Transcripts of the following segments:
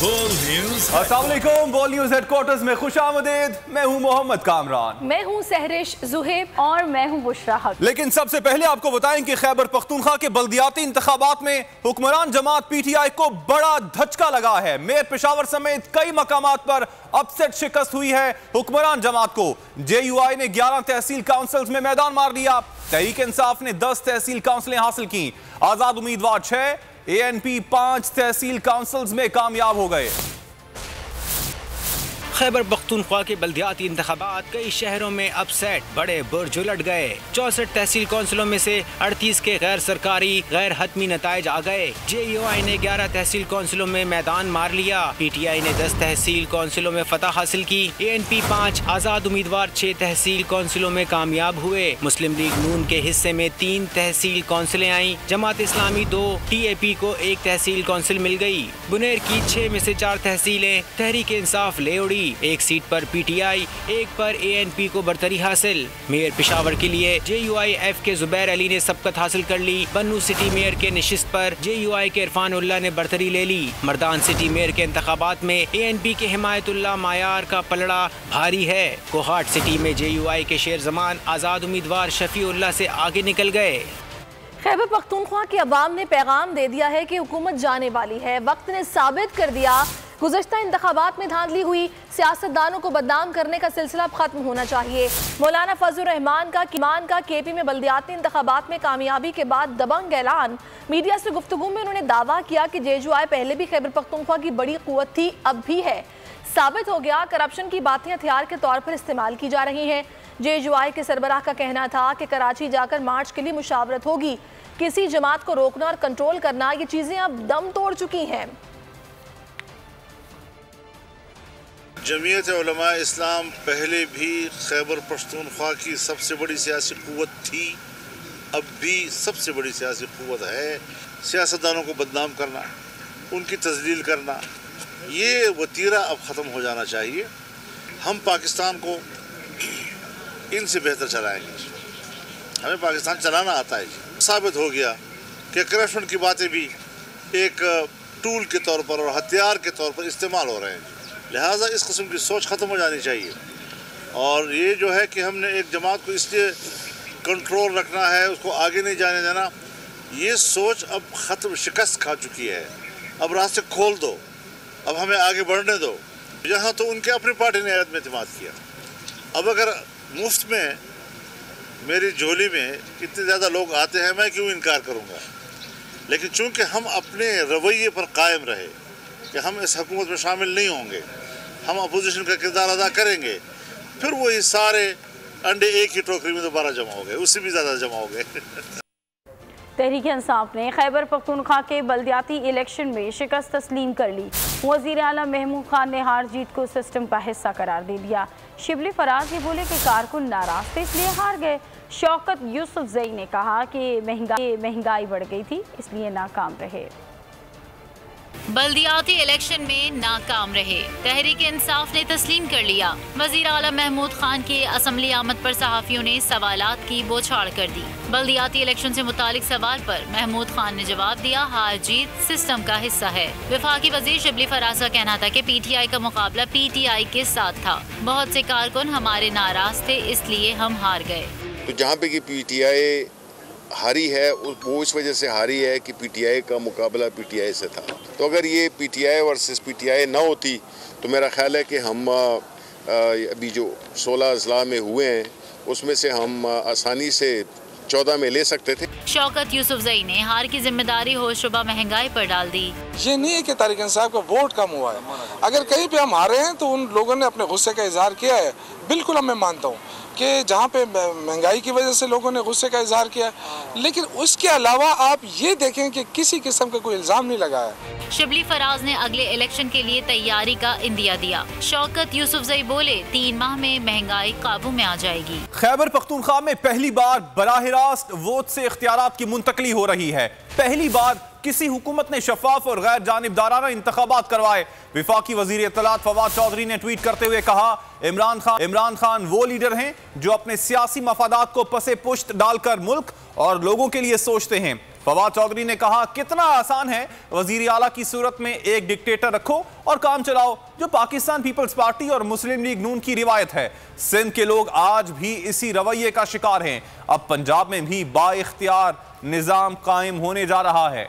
अस्सलाम वालेकुम। बोल न्यूज हेडक्वार्टर्स में खुशामदीद। मैं हूं मोहम्मद कामरान। मैं हूं सहरिश जुहेब और मैं हूं बुशरा हक। लेकिन सबसे पहले आपको बताएं कि खैबर पख्तूनख्वा के बल्दियाती इंतखाबात में हुक्मरान जमात पीटीआई को बड़ा धचका लगा है। मेयर पेशावर समेत कई मकामात पर अपसेट शिकस्त हुई है हुक्मरान जमात को। JUI ने 11 तहसील काउंसिल्स में मैदान मार दिया। तहरीक इंसाफ ने 10 तहसील काउंसिलें हासिल की। आजाद उम्मीदवार 6, ANP 5 तहसील काउंसिल्स में कामयाब हो गए। खैबर पख्तूनख्वा के बल्दियाती इंतखाबात कई शहरों में अपसेट बड़े बुर्ज उलट गए। 64 तहसील कौंसिलों में से 38 के गैर सरकारी गैर हतमी नताइज आ गए। JUI ने 11 तहसील कौंसिलों में मैदान मार लिया। PTI ने 10 तहसील कौंसिलों में फतह हासिल की। ANP 5, आजाद उम्मीदवार 6 तहसील कौंसिलों में कामयाब हुए। मुस्लिम लीग नून के हिस्से में 3 तहसील कौंसिलें आई। जमात इस्लामी 2, TAP को 1 तहसील कौंसिल मिल गई। बुनेर की 6 में से 4 तहसीलें तहरीक इंसाफ ले उड़ी। 1 सीट पर PTI, 1 पर ANP को बरतरी हासिल। मेयर पेशावर के लिए JUI-F के जुबैर अली ने सबकत हासिल कर ली। बन्नू सिटी मेयर के निशिस्त पर JUI के इरफान उल्लाह ने बरतरी ले ली। मर्दान सिटी मेयर के इंतखाबात में ANP के हिमायतुल्लाह मायार का पलड़ा भारी है। कोहाट सिटी में JUI के शेर जमान आजाद उम्मीदवार शफी उल्लाह से आगे निकल गए। खैबर पख्तूनख्वा के अवाम ने पैगाम दे दिया है कि हुकूमत जाने वाली है। वक्त ने साबित कर दिया गुज़श्ता इंतखाबात में धांधली हुई। सियासतदानों को बदनाम करने का सिलसिला अब खत्म होना चाहिए। मौलाना फजलुर रहमान का KP में बल्दियाती इंतखाबात में कामयाबी के बाद दबंग ऐलान। मीडिया से गुफ्तगू में उन्होंने दावा किया कि JUI पहले भी खैबर पख्तूनख्वा की बड़ी कुव्वत थी, अब भी है। साबित हो गया करप्शन की बातें हथियार के तौर पर इस्तेमाल की जा रही हैं। JUI के सरबराह का कहना था कि कराची जाकर मार्च के लिए मुशावरत होगी। किसी जमात को रोकना और कंट्रोल करना, ये चीजें अब दम तोड़ चुकी हैं। जमीयत उलमा इस्लाम पहले भी खैबर पख्तूनख्वा की सबसे बड़ी सियासी क़ुव्वत थी, अब भी सबसे बड़ी सियासी क़ुव्वत है। सियासतदानों को बदनाम करना, उनकी तजलील करना, ये वतीरा अब ख़त्म हो जाना चाहिए। हम पाकिस्तान को इनसे बेहतर चलाएंगे। हमें पाकिस्तान चलाना आता है। साबित हो गया कि करप्शन की बातें भी एक टूल के तौर पर और हथियार के तौर पर इस्तेमाल हो रहे हैं। लिहाजा इस किस्म की सोच ख़त्म हो जानी चाहिए। और ये जो है कि हमने एक जमात को इसलिए कंट्रोल रखना है, उसको आगे नहीं जाने देना, ये सोच अब ख़त्म, शिकस्त खा चुकी है। अब रास्ते खोल दो, अब हमें आगे बढ़ने दो। यहाँ तो उनके अपनी पार्टी ने में एतमाद किया। अब अगर मुफ्त में मेरी झोली में इतने ज़्यादा लोग आते हैं, मैं क्यों इनकार करूँगा। लेकिन चूँकि हम अपने रवैये पर कायम रहे कि हम इस हुकूमत में शामिल नहीं होंगे, हम अपोजिशन का किरदार अदा करेंगे, फिर वही सारे अंडे एक ही टोकरी में दोबारा जमा हो गए, उससे भी ज़्यादा जमा हो गए। तहरीक इंसाफ ने खैबर पख्तूनख्वा के बल्दियाती इलेक्शन में शिकस्त तस्लीम कर ली। वज़ीर आला महमूद खान ने हार जीत को सिस्टम का हिस्सा करार दे दिया। शिबली फराज ये बोले कि कारकुन नाराज थे इसलिए हार गए। शौकत यूसुफजई ने कहा कि महंगाई बढ़ गई थी इसलिए नाकाम रहे। बल्दियाती इलेक्शन में नाकाम रहे, तहरीक इंसाफ ने तस्लीम कर लिया। वज़ीर आला महमूद खान के असम्बली आमद पर सहाफ़ियों ने सवालात की बौछार कर दी। बल्दियाती इलेक्शन से मुतालिक सवाल पर महमूद खान ने जवाब दिया, हार जीत सिस्टम का हिस्सा है। वफाकी वज़ीर शिबली फराज का कहना था कि PTI का मुकाबला PTI के साथ था। बहुत से कारकुन हमारे नाराज थे इसलिए हम हार गए। तो जहाँ पे कि PTI हारी है वो इस वजह से हारी है कि PTI का मुकाबला PTI से था। तो अगर ये PTI वर्सेस PTI ना होती तो मेरा ख्याल है कि हम अभी जो 16 अजला में हुए हैं उसमें से हम आसानी से 14 में ले सकते थे। शौकत यूसुफजई ने हार की जिम्मेदारी होशरुबा महंगाई पर डाल दी। ये नहीं है कि तहरीक इंसाफ का वोट कम हुआ है। अगर कहीं पे हम हारे हैं तो उन लोगों ने अपने गुस्से का इजहार किया है। बिल्कुल मैं मानता हूँ कि जहाँ पे महंगाई की वजह से लोगों ने गुस्से का इजहार किया, लेकिन उसके अलावा आप ये देखें कि किसी किस्म का कोई इल्ज़ाम नहीं लगाया। शिबली फराज ने अगले इलेक्शन के लिए तैयारी का इंदिया दिया। शौकत यूसुफजई बोले 3 माह में महंगाई काबू में आ जाएगी। खैबर पख्तूनख्वा में पहली बार बराह रास्त वोट से इख्तियारात की मुंतकली हो रही है। पहली बार किसी हुकूमत ने शफाफ और गैर जानिबदाराना इंतखाबात करवाए। विफाकी वजीर इत्तलात फवाद चौधरी ने ट्वीट करते हुए कहा, इमरान खान वो लीडर हैं जो अपने सियासी मफादात को पसे पुश्त डालकर मुल्क और लोगों के लिए सोचते हैं। फवाद चौधरी ने कहा, कितना आसान है वजीर आला की सूरत में एक डिक्टेटर रखो और काम चलाओ, जो पाकिस्तान पीपल्स पार्टी और मुस्लिम लीग नून की रिवायत है। सिंध के लोग आज भी इसी रवैये का शिकार हैं। अब पंजाब में भी बाइख्तियार निजाम कायम होने जा रहा है।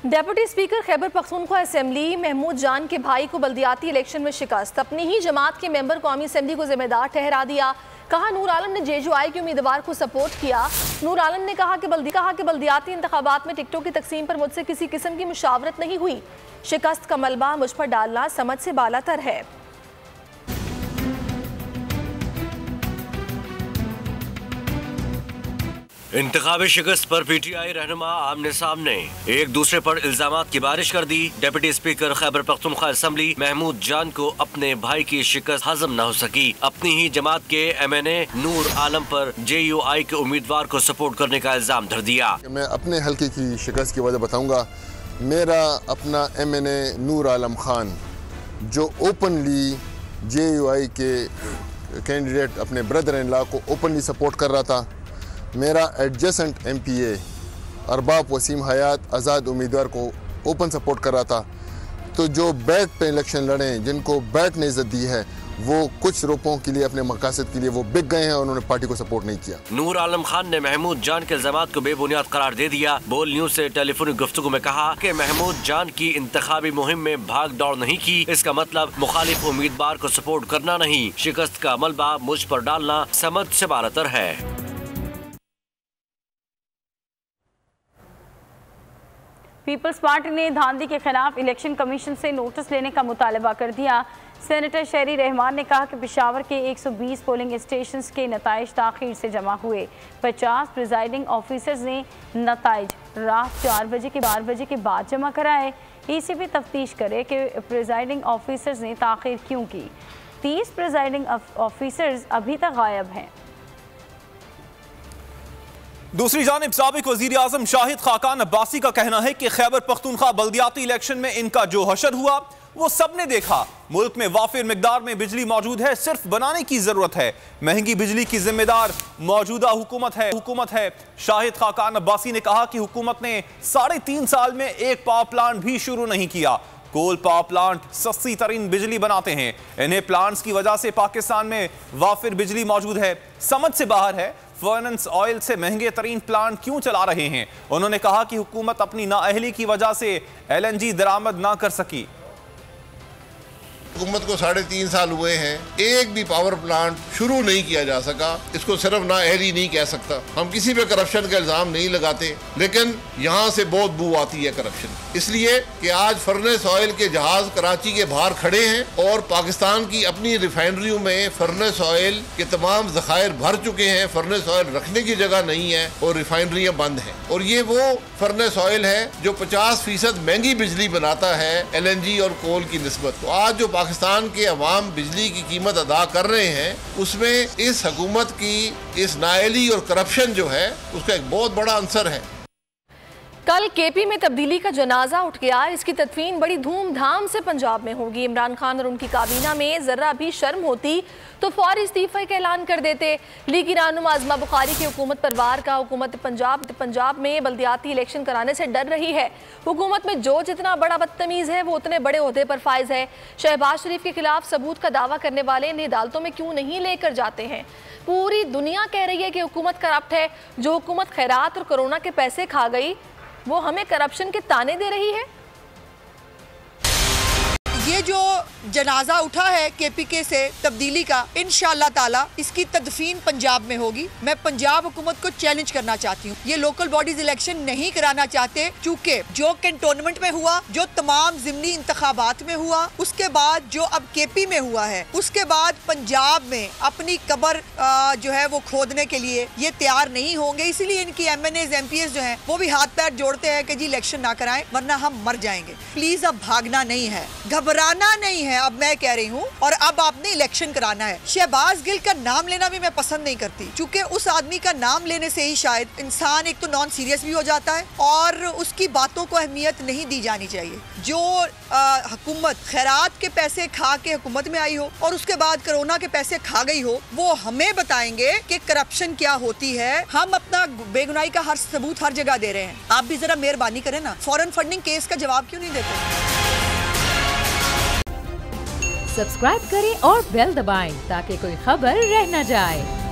Deputy speaker Khyber Pakhtunkhwa assembly Mahmood Jan के भाई को बल्दियाती इलेक्शन में शिकस्त, अपनी ही जमात के मेंबर कौमी असेंबली को जिम्मेदार ठहरा दिया। कहा, नूर आलम ने JUI के उम्मीदवार को सपोर्ट किया। नूर आलम ने कहा कि बल्दियाती इंतखाबात में टिकटों की तकसीम पर मुझसे किसी किस्म की मुशावरत नहीं हुई। शिकस्त का मलबा मुझ पर डालना समझ से बालातर है। इंतखाबी शिकस्त पर PTI रहनुमा आमने सामने एक दूसरे पर इल्जामात की बारिश कर दी। Deputy speaker Khyber Pakhtunkhwa assembly Mahmood Jan को अपने भाई की शिकस्त हजम न हो सकी। अपनी ही जमात के MNA नूर आलम पर JUI के उम्मीदवार को सपोर्ट करने का इल्जाम धर दिया। मैं अपने हल्के की शिकस्त की वजह बताऊंगा। मेरा अपना MNA नूर आलम खान जो ओपनली JUI के कैंडिडेट अपने ब्रदर इन लॉ को ओपनली सपोर्ट कर रहा था, मेरा एडजेसेंट MPA अरबाब वसीम हयात आज़ाद उम्मीदवार को ओपन सपोर्ट कर रहा था, तो जो बैट पे इलेक्शन लड़े, जिनको बैट ने इज्जत दी है, वो कुछ रुपयों के लिए अपने मकासद के लिए वो बिक गए हैं और उन्होंने पार्टी को सपोर्ट नहीं किया। नूर आलम खान ने महमूद जान के इल्जामात को बेबुनियाद करार दे दिया। बोल न्यूज से टेलीफोनिक गुफ्तगू में कहा कि महमूद जान की इंतखाबी मुहिम में भाग दौड़ नहीं की, इसका मतलब मुखालिफ उम्मीदवार को सपोर्ट करना नहीं। शिकस्त का मलबा मुझ पर डालना समझ से बालातर है। पीपल्स पार्टी ने धांधली के खिलाफ इलेक्शन कमीशन से नोटिस लेने का मुतालबा कर दिया। सेनेटर शहरी रहमान ने कहा कि पेशावर के 120 पोलिंग स्टेशंस के नताइज ताख़ीर से जमा हुए। 50 प्रिजाइडिंग ऑफिसर्स ने नताइज रात 4 बजे के 12 बजे के बाद जमा कराए। ECB तफ्तीश करे कि प्रिजाइडिंग ऑफिसर्स ने ताख़ीर क्यों की। 30 प्रिजाइडिंग ऑफिसर्स अभी तक गायब हैं। दूसरी जानिब साबिक वजीर आजम शाहिद खाकान अब्बासी का कहना है कि खैबर पख्तूनख्वा बल्दियाती इलेक्शन में इनका जो हशर हुआ वो सबने देखा। मुल्क में वाफिर मिकदार में बिजली मौजूद है, सिर्फ बनाने की जरूरत है। महंगी बिजली की जिम्मेदार मौजूदा हुकूमत है। शाहिद खाकान अब्बासी ने कहा कि हुकूमत ने 3.5 साल में एक पावर प्लांट भी शुरू नहीं किया। कोल पावर प्लांट सस्ती तरीन बिजली बनाते हैं। इन्हें प्लांट्स की वजह से पाकिस्तान में वाफिर बिजली मौजूद है। समझ से बाहर है फर्नेस ऑयल से महंगे तरीन प्लांट क्यों चला रहे हैं। उन्होंने कहा कि हुकूमत अपनी नाअहली की वजह से LNG दरामद ना कर सकी। हुकूमत को 3.5 साल हुए हैं, एक भी पावर प्लांट शुरू नहीं किया जा सका। इसको सिर्फ नाअहली नहीं कह सकता। हम किसी पे करप्शन का इल्जाम नहीं लगाते, लेकिन यहाँ से बहुत बू आती है करप्शन, इसलिए कि आज फर्नेस ऑयल के जहाज कराची के बाहर खड़े हैं और पाकिस्तान की अपनी रिफाइनरियों में फर्नेस ऑयल के तमाम ज़खायर भर चुके हैं। फर्नेस ऑयल रखने की जगह नहीं है और रिफाइनरियाँ बंद हैं। और ये वो फर्नेस ऑयल है जो 50% महंगी बिजली बनाता है LNG और कोल की निस्बत। तो आज जो पाकिस्तान के अवाम बिजली की कीमत अदा कर रहे हैं, उसमें इस हुकूमत की इस नाअहली और करप्शन जो है उसका एक बहुत बड़ा अंसर है। कल KP में तब्दीली का जनाजा उठ गया। इसकी तदफीन बड़ी धूमधाम से पंजाब में होगी। इमरान खान और उनकी काबीना में जरा भी शर्म होती तो फौरी इस्तीफे का ऐलान कर देते। लीगी रहनुमा आज़मा बुखारी की हुकूमत पर वार का। हुकूमत पंजाब में बल्दियाती इलेक्शन कराने से डर रही है। हुकूमत में जो जितना बड़ा बदतमीज़ है वो उतने बड़े ओहदे पर फायज है। शहबाज शरीफ के खिलाफ सबूत का दावा करने वाले इन्हें अदालतों में क्यों नहीं लेकर जाते हैं। पूरी दुनिया कह रही है कि हुकूमत करप्ट है। जो हुकूमत खैरात और कोरोना के पैसे खा गई वो हमें करप्शन के ताने दे रही है। ये जो जनाजा उठा है KPK से तब्दीली का, इंशाअल्लाह ताला इसकी तदफीन पंजाब में होगी। मैं पंजाब हुकूमत को चैलेंज करना चाहती हूँ। ये लोकल बॉडीज इलेक्शन नहीं कराना चाहते, क्योंकि जो कैंटोनमेंट में हुआ, जो तमाम ज़िमनी इंतखाबात में हुआ, उसके बाद जो अब KP में हुआ है, उसके बाद पंजाब में अपनी कब्र जो है वो खोदने के लिए ये तैयार नहीं होंगे। इसीलिए इनकी MNAs MPs जो हैं वो भी हाथ पैर जोड़ते हैं कि जी इलेक्शन ना कराएं वरना हम मर जाएंगे। प्लीज अब भागना नहीं है, घबराना नहीं है। हैं, अब मैं कह रही हूँ, और अब आपने इलेक्शन कराना है। शहबाज गिल का नाम लेना भी मैं पसंद नहीं करती, क्योंकि उस आदमी का नाम लेने से ही शायद इंसान एक तो नॉन सीरियस भी हो जाता है और उसकी बातों को अहमियत नहीं दी जानी चाहिए। जो हुकूमत खैरात के पैसे खा के हुकूमत में आई हो और उसके बाद कोरोना के पैसे खा गई हो, वो हमें बताएंगे कि करप्शन क्या होती है। हम अपना बेगुनाही का हर सबूत हर जगह दे रहे हैं। आप भी जरा मेहरबानी करें ना, फॉरेन फंडिंग केस का जवाब क्यों नहीं देते? सब्सक्राइब करें और बेल दबाएं ताकि कोई खबर रह न जाए।